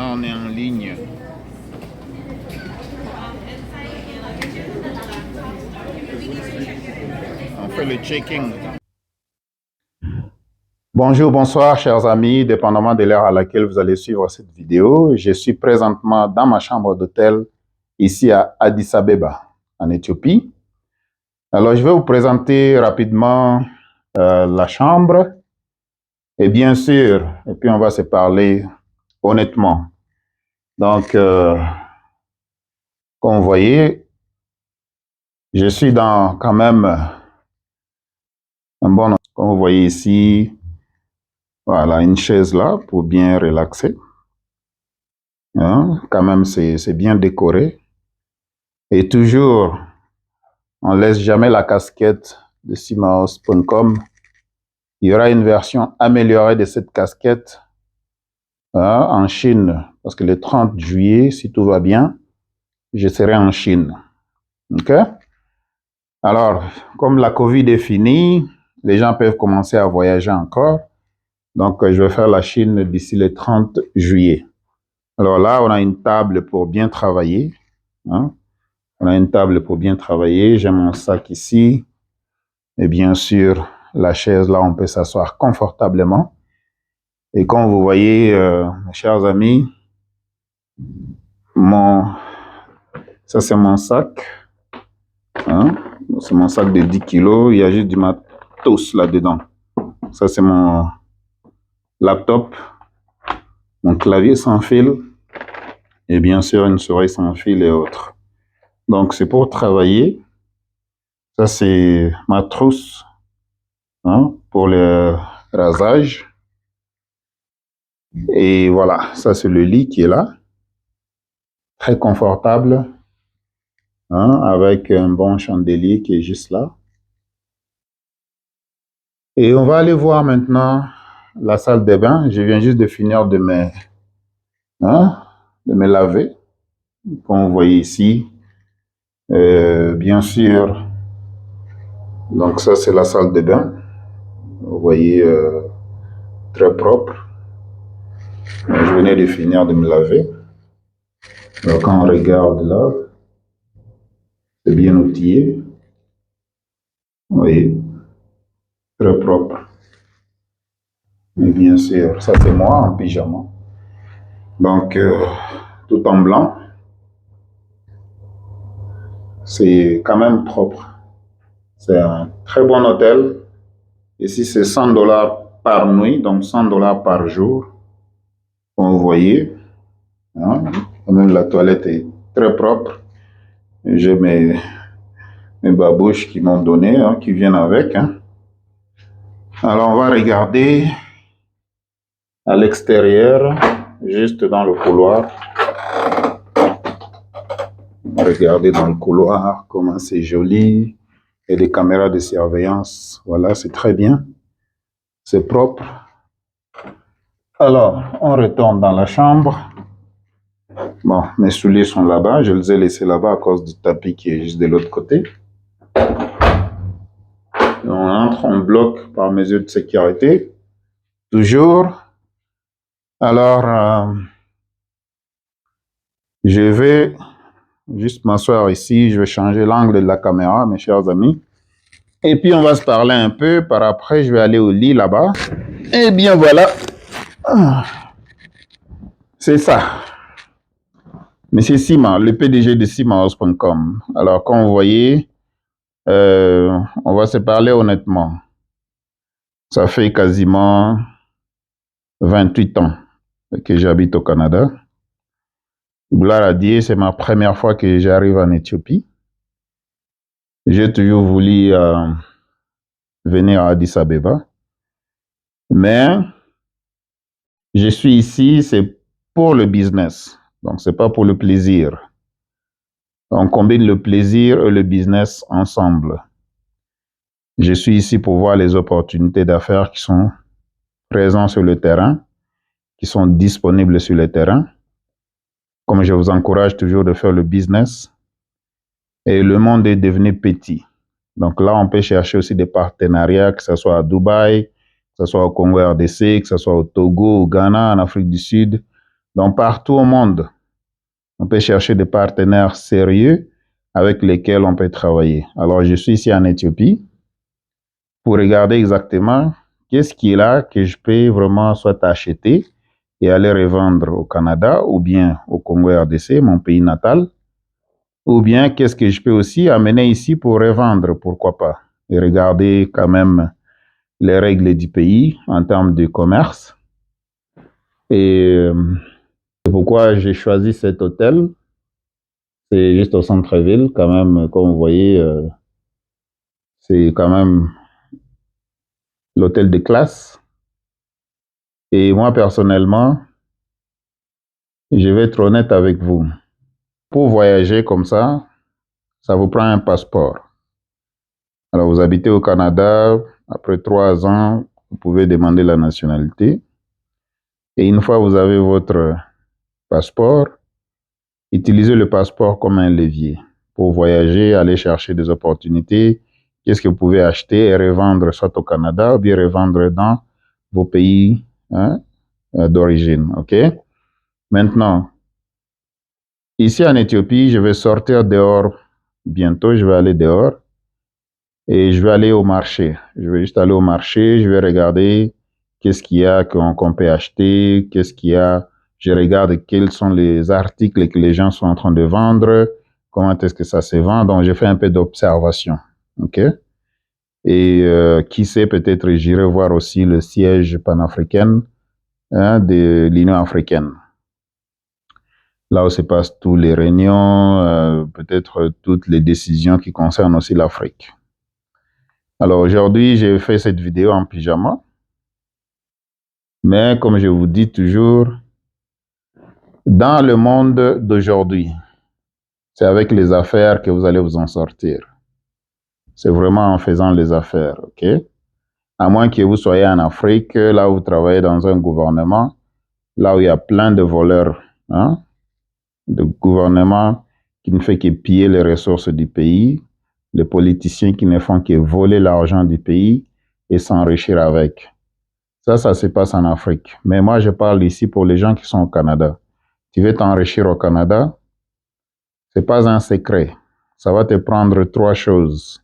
Là, on est en ligne. On fait le checking. Bonjour, bonsoir, chers amis, dépendamment de l'heure à laquelle vous allez suivre cette vidéo. Je suis présentement dans ma chambre d'hôtel, ici à Addis Abeba, en Éthiopie. Alors, je vais vous présenter rapidement la chambre. Et bien sûr, et puis on va se parler honnêtement. Donc, comme vous voyez, je suis dans quand même un bon... Comme vous voyez ici, voilà, une chaise là pour bien relaxer. Hein? Quand même, c'est bien décoré. Et toujours, on laisse jamais la casquette de Simaos.com. Il y aura une version améliorée de cette casquette en Chine. Parce que le 30 juillet, si tout va bien, je serai en Chine. OK? Alors, comme la COVID est finie, les gens peuvent commencer à voyager encore. Donc, je vais faire la Chine d'ici le 30 juillet. Alors là, on a une table pour bien travailler. Hein? On a une table pour bien travailler. J'ai mon sac ici. Et bien sûr, la chaise là, on peut s'asseoir confortablement. Et comme vous voyez, mes chers amis, ça c'est mon sac. Hein? C'est mon sac de 10 kilos. Il y a juste du matos là-dedans. Ça c'est mon laptop, mon clavier sans fil. Et bien sûr, une souris sans fil et autres. Donc, c'est pour travailler. Ça, c'est ma trousse pour le rasage. Et voilà, ça, c'est le lit qui est là. Très confortable. Avec un bon chandelier qui est juste là. Et on va aller voir maintenant la salle de bain. Je viens juste de finir de me laver. Comme vous voyez ici. Bien sûr, donc ça, c'est la salle de bain. Vous voyez, très propre. Je venais de finir de me laver. Alors, quand on regarde là, c'est bien outillé. Vous voyez, très propre. Et bien sûr, ça c'est moi en pyjama. Donc, tout en blanc. C'est quand même propre. C'est un très bon hôtel. Ici, c'est 100 $ par nuit, donc 100 $ par jour. Comme vous voyez, même la toilette est très propre. J'ai mes babouches qui m'ont donné, qui viennent avec. Alors, on va regarder à l'extérieur, juste dans le couloir. Regardez dans le couloir comment c'est joli. Et des caméras de surveillance. Voilà, c'est très bien. C'est propre. Alors, on retourne dans la chambre. Bon, mes souliers sont là-bas. Je les ai laissés là-bas à cause du tapis qui est juste de l'autre côté. On entre, on bloque par mesure de sécurité. Toujours. Alors, je vais juste m'asseoir ici. Je vais changer l'angle de la caméra, mes chers amis. Et puis, on va se parler un peu. Par après, je vais aller au lit là-bas. Et bien, voilà. C'est ça. Monsieur Sima, le PDG de Simaos.com. Alors, comme vous voyez, on va se parler honnêtement. Ça fait quasiment 28 ans que j'habite au Canada. Gloire à Dieu, c'est ma première fois que j'arrive en Éthiopie. J'ai toujours voulu venir à Addis Abeba. Mais je suis ici, c'est pour le business. Donc, c'est pas pour le plaisir. On combine le plaisir et le business ensemble. Je suis ici pour voir les opportunités d'affaires qui sont présentes sur le terrain, qui sont disponibles sur le terrain. Comme je vous encourage toujours de faire le business. Et le monde est devenu petit. Donc là, on peut chercher aussi des partenariats, que ce soit à Dubaï, que ce soit au Congo RDC, que ce soit au Togo, au Ghana, en Afrique du Sud. Donc, partout au monde, on peut chercher des partenaires sérieux avec lesquels on peut travailler. Alors, je suis ici en Éthiopie pour regarder exactement qu'est-ce qui est là que je peux vraiment soit acheter et aller revendre au Canada ou bien au Congo RDC, mon pays natal, ou bien qu'est-ce que je peux aussi amener ici pour revendre, pourquoi pas, et regarder quand même les règles du pays en termes de commerce. Et c'est pourquoi j'ai choisi cet hôtel. C'est juste au centre-ville, quand même, comme vous voyez, c'est quand même l'hôtel de classe. Et moi, personnellement, je vais être honnête avec vous. Pour voyager comme ça vous prend un passeport. Alors, vous habitez au Canada, après 3 ans, vous pouvez demander la nationalité. Et une fois que vous avez votre passeport, utilisez le passeport comme un levier pour voyager, aller chercher des opportunités. Qu'est-ce que vous pouvez acheter et revendre soit au Canada ou bien revendre dans vos pays d'origine. OK? Maintenant, ici en Éthiopie, je vais sortir dehors bientôt. Je vais aller dehors et je vais aller au marché. Je vais juste aller au marché. Je vais regarder qu'est-ce qu'il y a qu'on peut acheter, qu'est-ce qu'il y a. Je regarde quels sont les articles que les gens sont en train de vendre, comment est-ce que ça se vend. Donc, je fais un peu d'observation. OK? Et qui sait, peut-être j'irai voir aussi le siège panafricain de l'Union africaine. Là où se passent tous les réunions, peut-être toutes les décisions qui concernent aussi l'Afrique. Alors aujourd'hui, j'ai fait cette vidéo en pyjama. Mais comme je vous dis toujours, dans le monde d'aujourd'hui, c'est avec les affaires que vous allez vous en sortir. C'est vraiment en faisant les affaires, OK? À moins que vous soyez en Afrique, là où vous travaillez dans un gouvernement, là où il y a plein de voleurs, de gouvernement qui ne fait que piller les ressources du pays, les politiciens qui ne font que voler l'argent du pays et s'enrichir avec. Ça se passe en Afrique. Mais moi, je parle ici pour les gens qui sont au Canada. Tu veux t'enrichir au Canada, c'est pas un secret. Ça va te prendre 3 choses.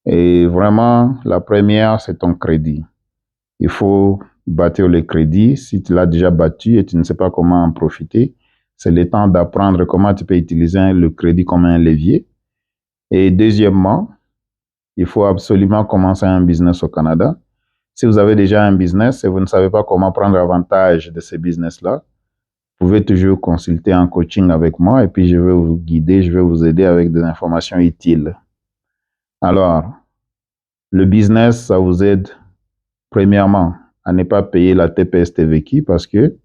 Et vraiment, la première, c'est ton crédit. Il faut bâtir le crédit. Si tu l'as déjà battu et tu ne sais pas comment en profiter, c'est le temps d'apprendre comment tu peux utiliser le crédit comme un levier. Et deuxièmement, il faut absolument commencer un business au Canada. Si vous avez déjà un business et vous ne savez pas comment prendre avantage de ce business-là, vous pouvez toujours consulter un coaching avec moi et puis je vais vous guider, je vais vous aider avec des informations utiles. Alors, le business, ça vous aide premièrement à ne pas payer la TPS TVQ parce que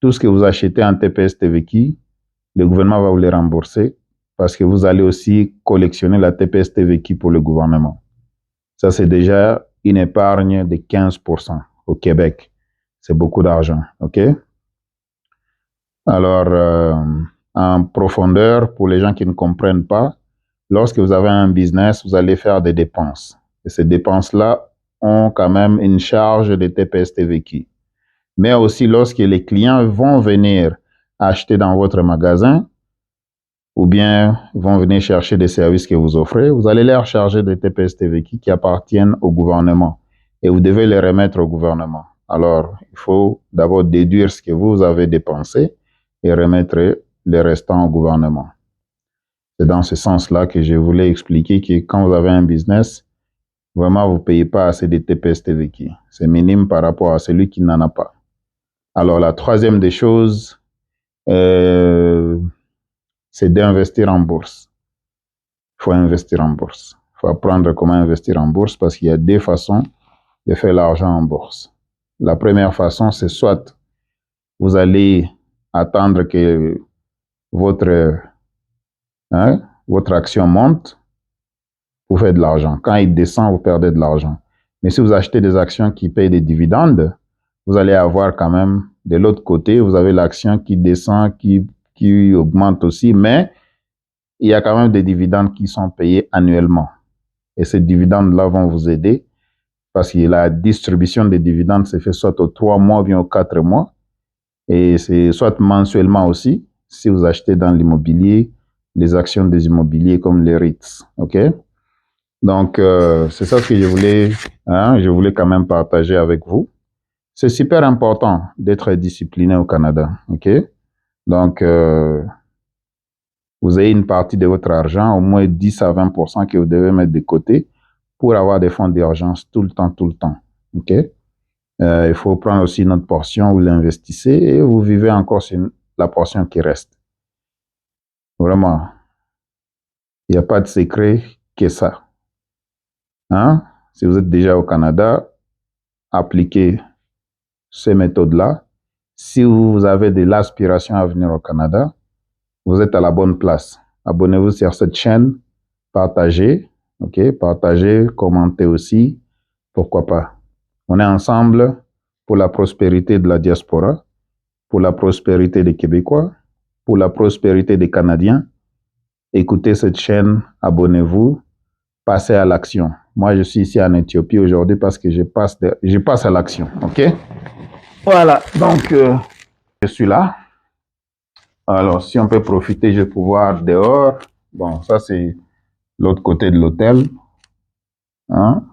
tout ce que vous achetez en TPS TVQ, le gouvernement va vous les rembourser parce que vous allez aussi collectionner la TPS TVQ pour le gouvernement. Ça, c'est déjà une épargne de 15% au Québec. C'est beaucoup d'argent, OK? Alors, en profondeur, pour les gens qui ne comprennent pas, lorsque vous avez un business, vous allez faire des dépenses. Et ces dépenses-là ont quand même une charge de TPS TVQ. Mais aussi, lorsque les clients vont venir acheter dans votre magasin, ou bien vont venir chercher des services que vous offrez, vous allez leur charger des TPS TVQ qui appartiennent au gouvernement. Et vous devez les remettre au gouvernement. Alors, il faut d'abord déduire ce que vous avez dépensé et remettre le restant au gouvernement. C'est dans ce sens-là que je voulais expliquer que quand vous avez un business, vraiment, vous ne payez pas assez de TPS TVQ. C'est minime par rapport à celui qui n'en a pas. Alors, la troisième des choses, c'est d'investir en bourse. Il faut investir en bourse. Il faut apprendre comment investir en bourse parce qu'il y a 2 façons de faire l'argent en bourse. La première façon, c'est soit vous allez attendre que votre action monte pour faire de l'argent. Quand il descend, vous perdez de l'argent. Mais si vous achetez des actions qui payent des dividendes, vous allez avoir quand même de l'autre côté, vous avez l'action qui descend, qui augmente aussi, mais il y a quand même des dividendes qui sont payés annuellement. Et ces dividendes-là vont vous aider parce que la distribution des dividendes se fait soit aux 3 mois ou bien aux 4 mois. Et c'est soit mensuellement aussi, si vous achetez dans l'immobilier, les actions des immobiliers comme les REITs. OK? Donc, c'est ça ce que je voulais quand même partager avec vous. C'est super important d'être discipliné au Canada. OK? Donc, vous avez une partie de votre argent, au moins 10 à 20% que vous devez mettre de côté pour avoir des fonds d'urgence tout le temps, tout le temps. OK? Il faut prendre aussi notre portion, vous l'investissez et vous vivez encore sur la portion qui reste. Vraiment, il n'y a pas de secret que ça. Hein? Si vous êtes déjà au Canada, appliquez ces méthodes-là. Si vous avez de l'aspiration à venir au Canada, vous êtes à la bonne place. Abonnez-vous sur cette chaîne, partagez, ok? Partagez, commentez aussi, pourquoi pas. On est ensemble pour la prospérité de la diaspora, pour la prospérité des Québécois, pour la prospérité des Canadiens. Écoutez cette chaîne, abonnez-vous, passez à l'action. Moi, je suis ici en Éthiopie aujourd'hui parce que je passe à l'action, ok? Voilà, donc je suis là. Alors, si on peut profiter, je vais pouvoir dehors. Bon, ça c'est l'autre côté de l'hôtel. Hein?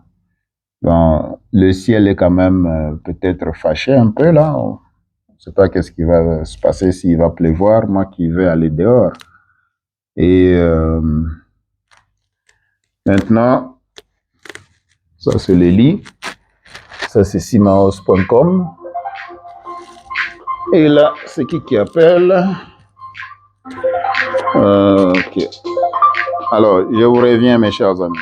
Bon, le ciel est quand même peut-être fâché un peu là. On ne sait pas qu'est-ce qui va se passer, s'il va pleuvoir. Moi qui vais aller dehors. Et maintenant, ça c'est le lit. Ça c'est simaos.com. Et là, c'est qui appelle? Ok. Alors, je vous reviens, mes chers amis.